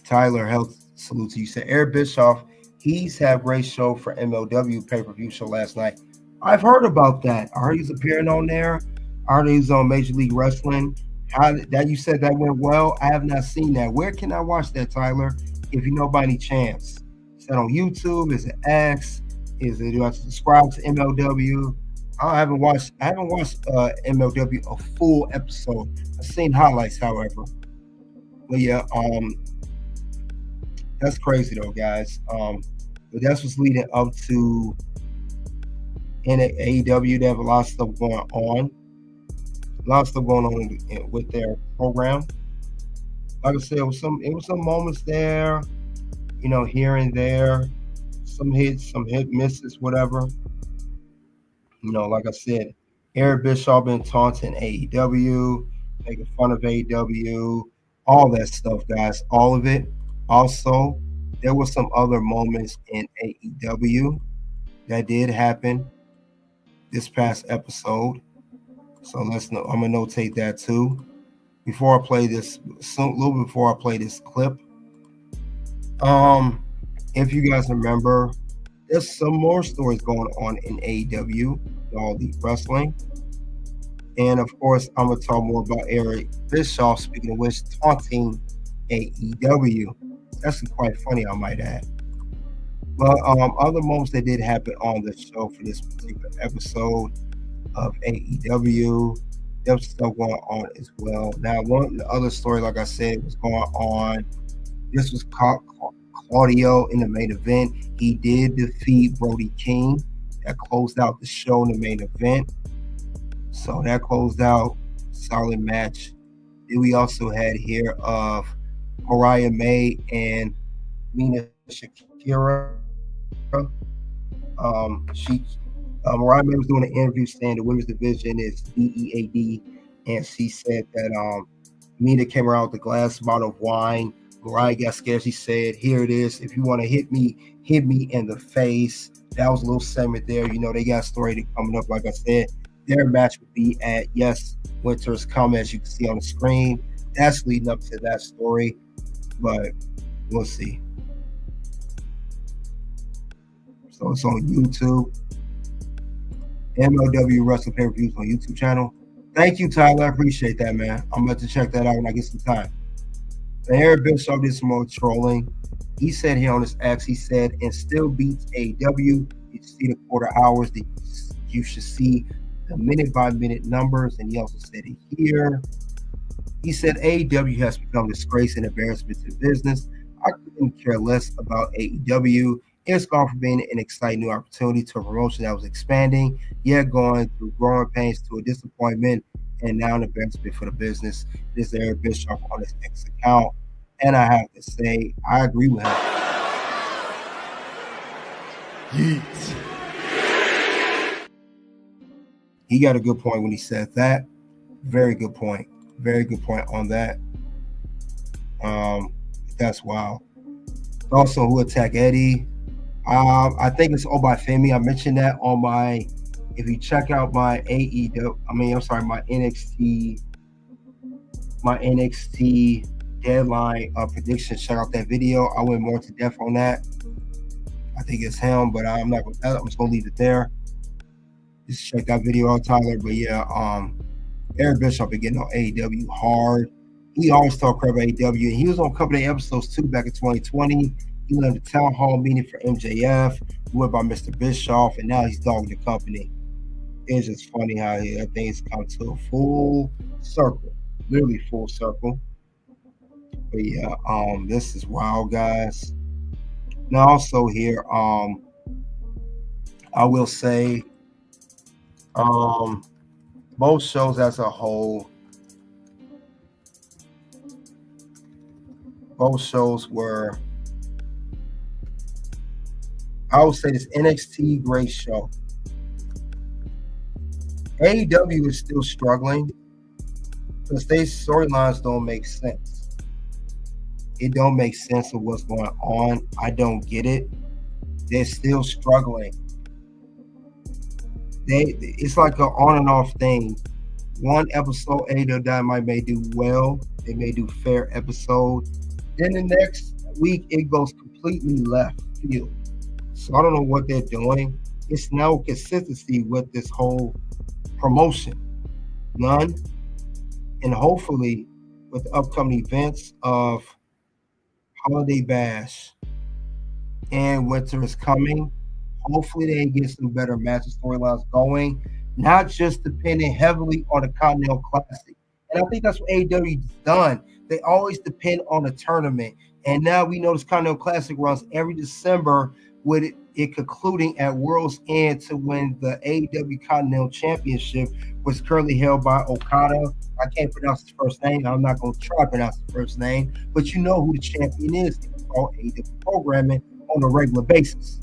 Tyler, health salute to you. Said Eric Bischoff, he's had a great show for MLW pay-per-view show last night. I've heard about that. I heard he's appearing on there. I heard he's on Major League Wrestling. You said that went well. I have not seen that. Where can I watch that, Tyler? If you know by any chance. Is that on YouTube? Is it X? Do I have to subscribe to MLW? I haven't watched MLW a full episode. I've seen highlights, however. But yeah, that's crazy though, guys. But that's what's leading up to AEW. They have a lot of stuff going on. A lot of stuff going on with their program. Like I said, it was some moments there, here and there, some hits, some hit misses, whatever. Like I said, Eric Bischoff been taunting AEW, making fun of AEW, all that stuff, guys, all of it. Also, there were some other moments in AEW that did happen this past episode. So let's know. I'm gonna notate that too. Before I play this, a little before I play this clip. If you guys remember, there's some more stories going on in AEW, All Elite Wrestling. And of course, I'm gonna talk more about Eric Bischoff, speaking of which, taunting AEW. That's quite funny, I might add. But other moments that did happen on the show for this particular episode of AEW, there's stuff going on as well. Now, the other story, like I said, was going on. This was Claudio in the main event. He did defeat Brody King. That closed out the show in the main event. So that closed out, solid match. Then we also had here of Mariah May and Mina Shakira. Mariah May was doing an interview saying the women's division is DEAD, and she said that Mina came around with a glass bottle of wine. Mariah got scared. She said, "Here it is. If you want to hit me in the face." That was a little segment there. You know, they got a story coming up. Like I said, their match would be at Yes, Winter's Come, as you can see on the screen. That's leading up to that story, but we'll see. So it's on YouTube. MLW Wrestling Pay-Per-Views on YouTube channel. Thank you, Tyler. I appreciate that, man. I'm about to check that out when I get some time. And Eric Bischoff did some more trolling. He said here on his X, he said, and still beats AEW. You see the quarter hours, you should see the minute-by-minute numbers. And he also said it here. He said AEW has become a disgrace and embarrassment to business. I couldn't care less about AEW. It's gone from being an exciting new opportunity to a promotion that was expanding, yet going through growing pains to a disappointment and now an embarrassment for the business. This is Eric Bischoff on his X account. And I have to say, I agree with him. Yeet. He got a good point when he said that. Very good point. Very good point on that. That's wild. Also, who attacked Eddie? I think it's all by Femi. I mentioned that on my, if you check out my my NXT deadline prediction, check out that video. I went more to depth on that. I think it's him, but I'm just gonna leave it there. Just check that video out, Tyler. But yeah, Eric Bischoff been getting on AEW hard. He always talk crap about AEW, and he was on a couple of episodes too back in 2020. He went to the town hall meeting for MJF. He went by Mr. Bischoff, and now he's dogging the company. It's just funny how things come to a full circle, literally full circle. But yeah, this is wild, guys. Now also here, I will say, both shows as a whole, both shows were, I would say, this NXT great show. AEW is still struggling because their storylines don't make sense. It don't make sense of what's going on. I don't get it. They're still struggling. It's like an on and off thing. One episode, AEW Dynamite may do well. They may do fair episode. Then the next week, it goes completely left field. So I don't know what they're doing. It's no consistency with this whole promotion. None. And hopefully, with the upcoming events of Holiday Bash and Winter is Coming, hopefully they get some better matches, storylines going, not just depending heavily on the Continental Classic. And I think that's what AEW's done. They always depend on a tournament. And now we know this Continental Classic runs every December, with it concluding at World's End to win the AEW Continental Championship, which is currently held by Okada. I can't pronounce his first name. I'm not going to try to pronounce his first name, but you know who the champion is. It's called AEW programming on a regular basis.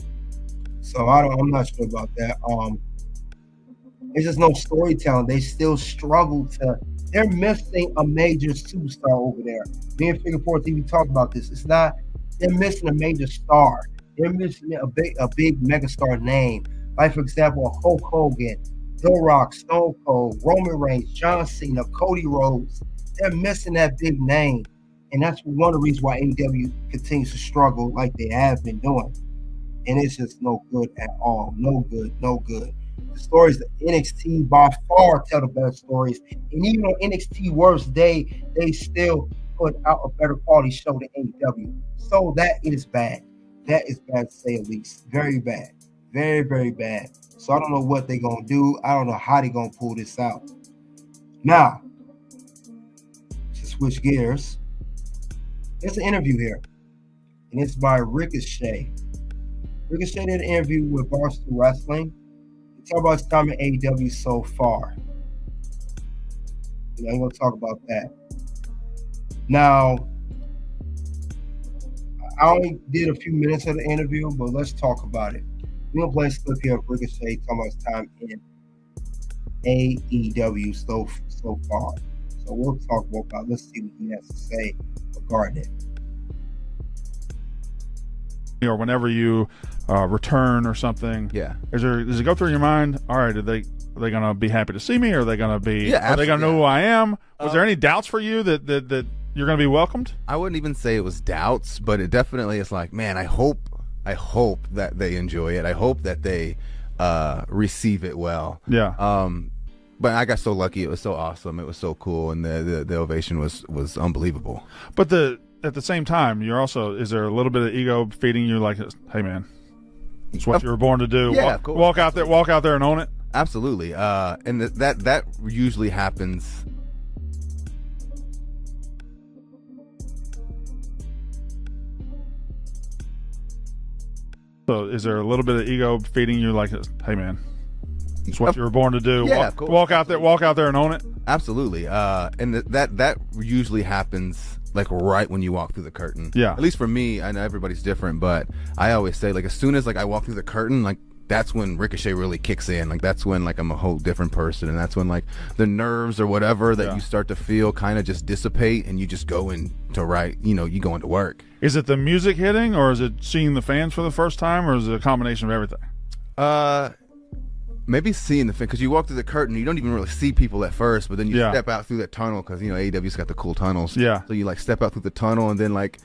So I'm not sure about that. There's just no storytelling. They still struggle to. They're missing a major superstar over there. Me and Figure 4 TV talked about this. It's not. They're missing a major star. They're missing a big megastar name. Like, for example, a Hulk Hogan, The Rock, Stone Cold, Roman Reigns, John Cena, Cody Rhodes. They're missing that big name. And that's one of the reasons why AEW continues to struggle like they have been doing. And it's just no good at all. No good, no good. The stories that NXT by far tell the best stories. And even on NXT worst day, they still put out a better quality show than AEW. So that is bad. That is bad to say at least. Very bad. Very, very bad. So I don't know what they're going to do. I don't know how they're going to pull this out. Now, to switch gears, there's an interview here. And it's by Ricochet. Ricochet did an interview with Barstool Wrestling. He talked about his time in AEW so far. I'm going to talk about that. Now, I only did a few minutes of the interview, but let's talk about it. We're going to play a clip here of Ricochet talking about his time in AEW so far. So we'll talk about it. Let's see what he has to say regarding it. Or whenever you return or something, does it go through your mind? All right, are they going to be happy to see me? Or are they going to be? Yeah, are they going to know who I am? Was there any doubts for you that you're going to be welcomed? I wouldn't even say it was doubts, but it definitely is like, man, I hope that they enjoy it. I hope that they receive it well. Yeah. But I got so lucky. It was so awesome. It was so cool, and the ovation was unbelievable. But at the same time, is there a little bit of ego feeding you? Like, hey man, it's what you were born to do. Yeah, walk out there and own it. Absolutely. And that usually happens. So is there a little bit of ego feeding you? Like, hey man, it's what you were born to do. Yeah, walk out there and own it. Absolutely. And that usually happens like right when you walk through the curtain. Yeah. At least for me, I know everybody's different, but I always say, like, as soon as like I walk through the curtain, like that's when Ricochet really kicks in. Like that's when like I'm a whole different person, and that's when like the nerves or whatever that you start to feel kind of just dissipate, and you just go into you go into work. Is it the music hitting, or is it seeing the fans for the first time, or is it a combination of everything? Maybe seeing the fan, because you walk through the curtain, you don't even really see people at first, but then you step out through that tunnel, because AEW's got the cool tunnels. Yeah. So you like step out through the tunnel, and then like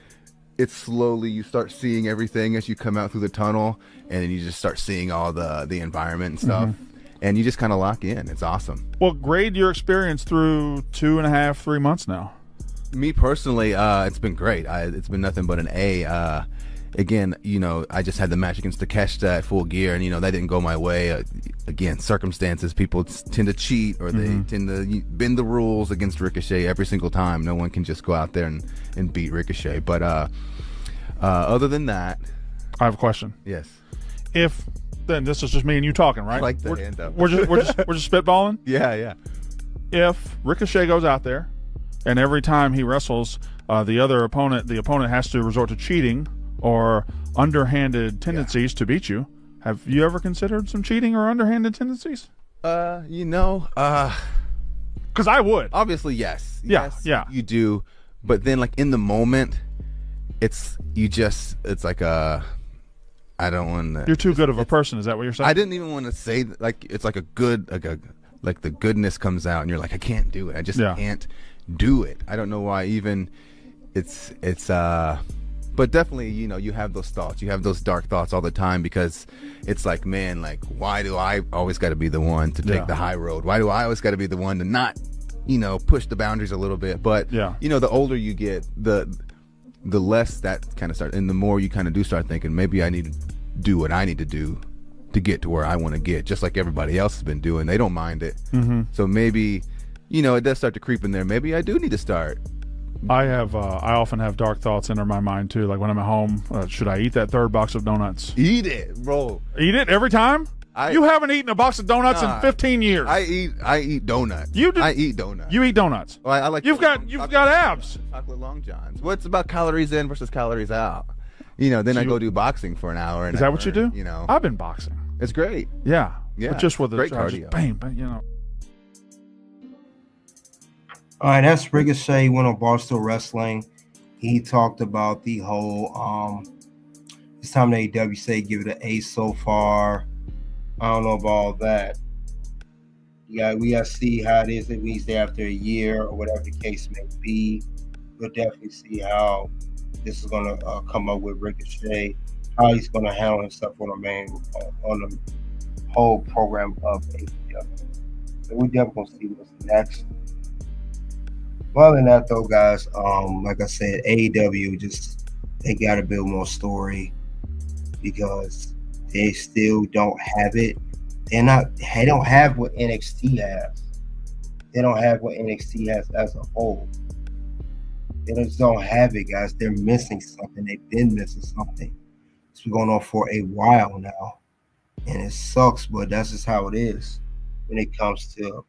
it's slowly you start seeing everything as you come out through the tunnel, and then you just start seeing all the environment and stuff, and you just kind of lock in. It's awesome. Well, grade your experience through 2.5, 3 months now. Me personally, it's been great. It's been nothing but an A. Again, I just had the match against Takeshita at Full Gear, and that didn't go my way. Again, circumstances. People tend to cheat, or they tend to bend the rules against Ricochet every single time. No one can just go out there and beat Ricochet. But other than that, I have a question. Yes. Then this is just me and you talking, right? I like the hand up. We're just spitballing. Yeah. If Ricochet goes out there, and every time he wrestles, the opponent has to resort to cheating or underhanded tendencies to beat you. Have you ever considered some cheating or underhanded tendencies? Because I would. Obviously, yes. Yeah. You do, but then like in the moment, it's like I don't want to. You're too good of a person. Is that what you're saying? I didn't even want to say like it's like like the goodness comes out, and you're like, I can't do it. I just can't do it. I don't know why. Even it's but definitely, you have those thoughts. You have those dark thoughts all the time, because it's like, man, like, why do I always got to be the one to take the high road? Why do I always got to be the one to not, push the boundaries a little bit? But, the older you get, the less that kind of starts. And the more you kind of do start thinking, maybe I need to do what I need to do to get to where I want to get, just like everybody else has been doing. They don't mind it. So maybe, it does start to creep in there. Maybe I do need to start. I often have dark thoughts enter my mind too. Like when I'm at home, should I eat that third box of donuts? Eat it, bro. Eat it every time? You haven't eaten a box of donuts in 15 years. I eat donuts. I eat donuts. You eat donuts. Well, I like. You've got abs. Chocolate Long Johns. What's about calories in versus calories out? Then I go do boxing for an hour. And is that what you do? I've been boxing. It's great. Yeah. Yeah, but just with great the cardio. bang, bang, you know. All right, that's Ricochet went on Barstool Wrestling. He talked about the whole this time the AEW say give it an A so far. I don't know about all that. Yeah, we gotta see how it is if he's there after a year or whatever the case may be. We'll definitely see how this is gonna come up with Ricochet, how he's gonna handle himself on the whole program of AEW. So we definitely gonna see what's next. Other than that, though, guys, like I said, AEW they gotta build more story because they still don't have it. They don't have what NXT has. They don't have what NXT has as a whole. They just don't have it, guys. They're missing something. They've been missing something. It's been going on for a while now, and it sucks, but that's just how it is when it comes to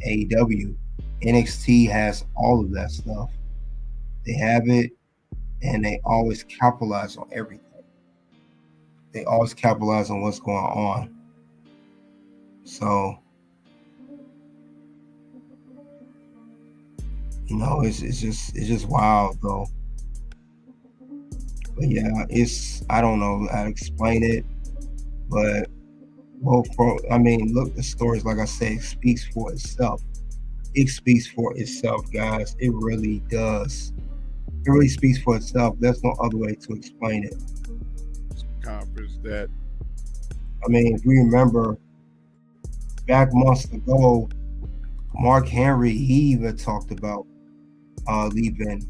AEW. NXT has all of that stuff. They have it, and they always capitalize on everything. They always capitalize on what's going on. So, you know, it's just wild though. But yeah, I don't know how to explain it, but look, the stories, like I said, speaks for itself. It speaks for itself, guys. It really does. It really speaks for itself. There's no other way to explain it. Conference that, if we remember back months ago, Mark Henry, he even talked about leaving,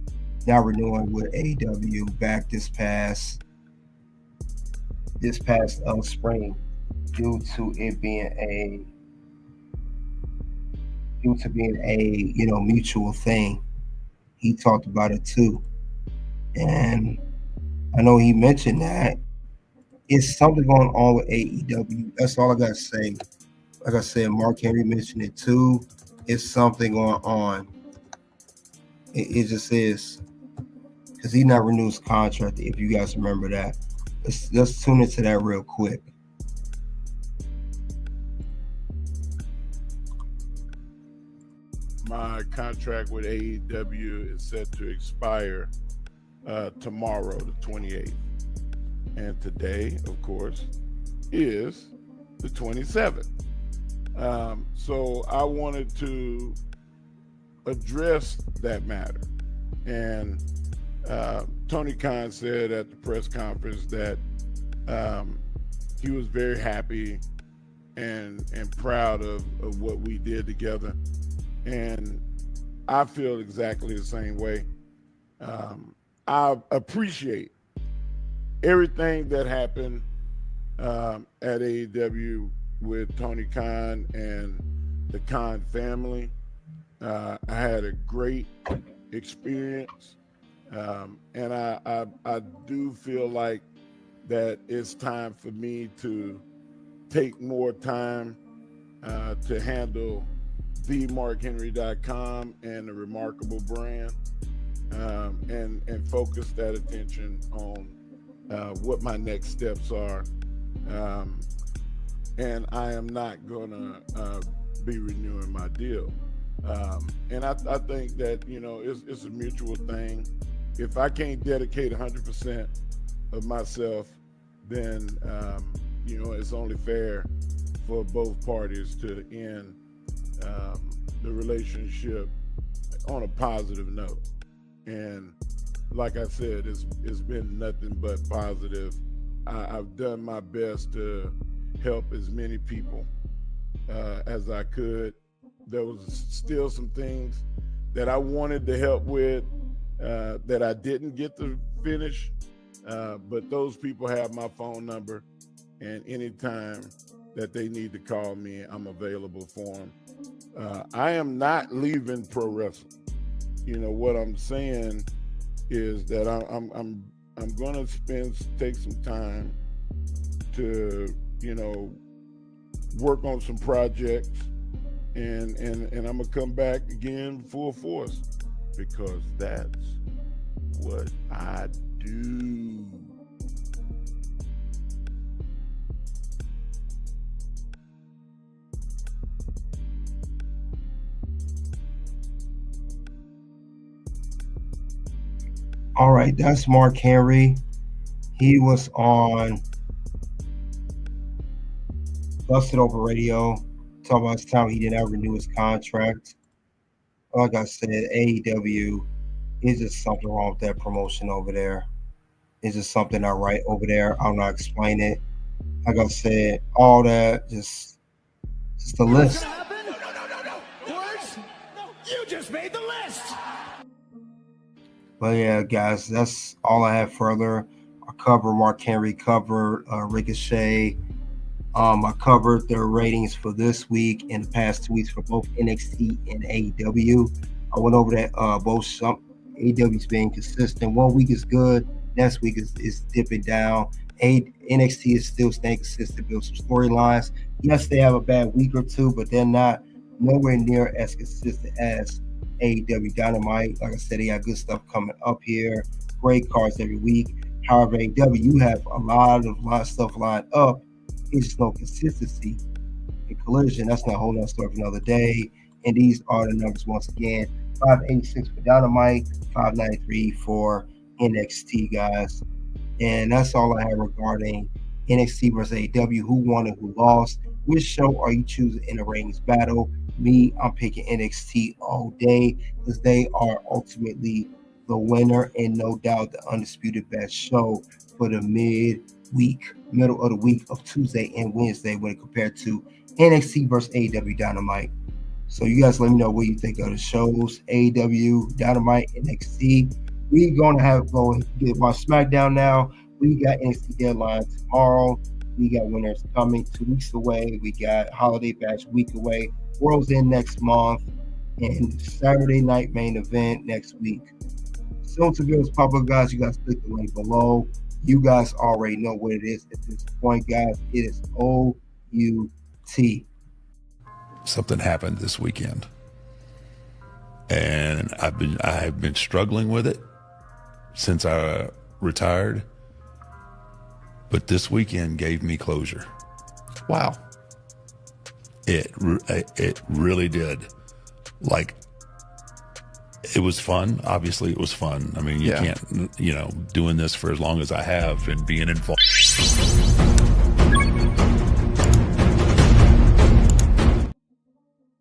not renewing with AEW back this past spring due to being a mutual thing. He talked about it too, and I know he mentioned that it's something going on with AEW. That's all I gotta say. Like I said, Mark Henry mentioned it too. It's something going on. It just is, because he not renewed his contract. If you guys remember that, let's tune into that real quick. my contract with AEW is set to expire tomorrow, the 28th. And today, of course, is the 27th. So I wanted to address that matter. And Tony Khan said at the press conference that he was very happy and proud of what we did together. And I feel exactly the same way. I appreciate everything that happened at AEW with Tony Khan and the Khan family. I had a great experience, and I do feel like that it's time for me to take more time to handle themarkhenry.com and the Remarkable brand, and focus that attention on what my next steps are. And I am not gonna be renewing my deal. And I think that, it's a mutual thing. If I can't dedicate 100% of myself, then, it's only fair for both parties to end the relationship on a positive note. And like I said, it's been nothing but positive. I've done my best to help as many people as I could. There was still some things that I wanted to help with that I didn't get to finish, but those people have my phone number, and anytime that they need to call me, I'm available for them. I am not leaving pro wrestling. What I'm saying is that I'm gonna take some time to work on some projects, and I'm gonna come back again full force, because that's what I do. All right, that's Mark Henry. He was on Busted Over Radio, talking about his time he didn't ever renew his contract. Like I said, AEW is just something wrong with that promotion over there. It's just something not right over there. I'll not explain it. Like I said, all that, just the list. No. Words? You just made the list. But yeah, guys, that's all I have further. I covered Mark Henry, covered Ricochet. I covered their ratings for this week and the past 2 weeks for both NXT and AEW. I went over that both AEW's being consistent. 1 week is good, next week is dipping down. NXT is still staying consistent, build some storylines. Yes, they have a bad week or two, but they're not nowhere near as consistent as AEW Dynamite. Like I said, they got good stuff coming up here, great cards every week. However, AEW, you have a lot of stuff lined up. It's just no consistency. In Collision, that's not a whole nother story for another day. And these are the numbers once again: 586 for Dynamite, 593 for NXT, guys. And that's all I have regarding NXT versus AEW. Who won and who lost? Which show are you choosing in a ratings battle? Me, I'm picking NXT all day because they are ultimately the winner and no doubt the undisputed best show for the middle of the week of Tuesday and Wednesday when compared to NXT versus AEW Dynamite. So you guys let me know what you think of the shows, AEW, Dynamite, NXT. We're going to go watch SmackDown now. We got NXT Deadline tomorrow. We got winners coming 2 weeks away. We got Holiday Bash week away. World's End next month. And Saturday night main event next week. Soon to be as public, guys. You guys click the link below. You guys already know what it is at this point, guys. It is OUT. Something happened this weekend, and I've been struggling with it since I retired. But this weekend gave me closure. Wow. It really did. Like, it was fun. Obviously, it was fun. I mean, you can't, doing this for as long as I have and being involved.